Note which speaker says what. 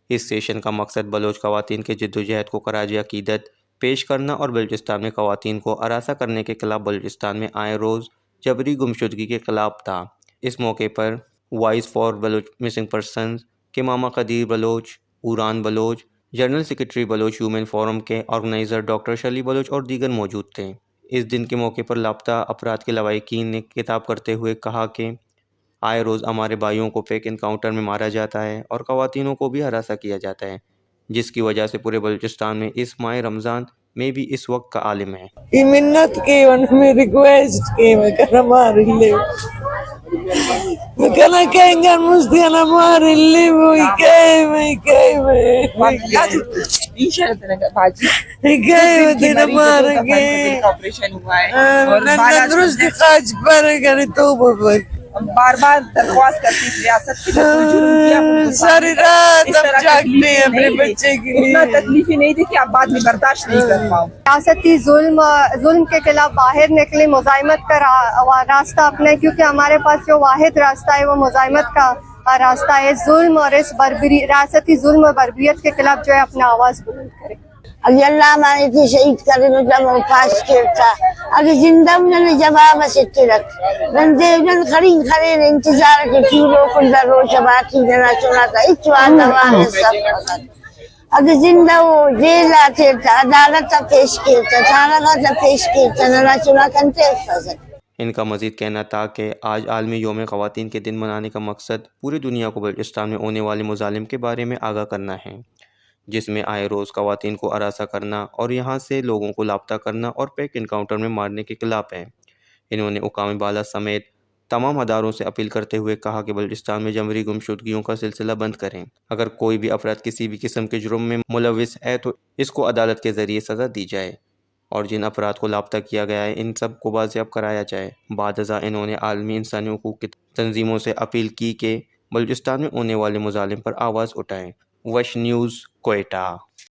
Speaker 1: اس session کا مقصد بلوچ خواتین کے جدوجہد کو خراج عقیدت پیش کرنا اور بلوچستان میں خواتین کو ہراساں کرنے کے خلاف بلوچستان میں آئے روز جبری گمشدگی کے خلاف تھا۔ اس موقع پر Voice for Baloch Missing Persons کے ماما قدیر بلوچ، اوران Baloch, general secretary Baloch Women Forum کے آرگنائزر ڈاکٹر شلی بلوچ اور دیگر موجود تھے۔ اس دن کے موقع پر لاپتہ افراد کے لواحقین نے خطاب کرتے ہوئے کہا کہ آئے روز ہمارے بھائیوں کو فیک انکاؤنٹر میں مارا جاتا ہے اور خواتینوں کو بھی ہراساں کیا جاتا ہے، جس کی وجہ سے پورے بلوچستان میں اس ماہ رمضان میں بھی اس وقت کا عالم ہے۔
Speaker 2: ఈ మిన్నత్కి మీ రిక్వెస్ట్కి కన్నా మారిల్లి కన్నా కేంగా ముస్దిన మారిల్లి درست خاج پر گری تو بر
Speaker 3: بار بار درخواست کرتی اس ریاست کی
Speaker 2: ساری رات ہم جاگتے ہیں اپنے بچے کے لیے،
Speaker 3: اتنا تکلیفی نہیں تھی کہ آپ بعد میں برداشت نہیں کر پاؤ۔
Speaker 4: ریاستی ظلم کے خلاف باہر نکلے، مزاحمت کا راستہ اپنے، کیونکہ ہمارے پاس جو واحد راستہ ہے وہ مزاحمت کا راستہ ہے۔ ظلم اور اس ریاستی ظلم اور بربریت کے خلاف جو ہے اپنا آواز بلند کرے۔
Speaker 5: اگر اللہ ہماری تھی شہید کرے مطلب وہ پاس کرتا اگر زندہ انہوں نے جواب سکتے رکھ رندے انہوں خرین خرین انتظار کے چوروں کل در روش باقی نہ سنا تھا اتوان دوان سب فقط اگر زندہ وہ جیل آتے تھا عدالت تا پیش کرتا تھانہ تا پیش کرتا نہ سنا کنتے فضل۔
Speaker 1: ان کا مزید کہنا تھا کہ آج عالمی یوم خواتین کے دن منانے کا مقصد پوری دنیا کو بلوچستان میں ہونے والے مظالم کے بارے میں آگاہ کرنا ہے، جس میں آئے روز خواتین کو ہراساں کرنا اور یہاں سے لوگوں کو لاپتہ کرنا اور فیک انکاؤنٹر میں مارنے کے خلاف ہے۔ انہوں نے حکام بالا سمیت تمام اداروں سے اپیل کرتے ہوئے کہا کہ بلوچستان میں جبری گمشدگیوں کا سلسلہ بند کریں۔ اگر کوئی بھی افراد کسی بھی قسم کے جرم میں ملوث ہے تو اس کو عدالت کے ذریعے سزا دی جائے اور جن افراد کو لاپتہ کیا گیا ہے ان سب کو بازیاب کرایا جائے۔ بعد ازاں انہوں نے عالمی انسانی حقوق کی تنظیموں سے اپیل کی کہ بلوچستان میں ہونے والے مظالم پر آواز اٹھائیں۔ وش نیوز، کوئٹہ۔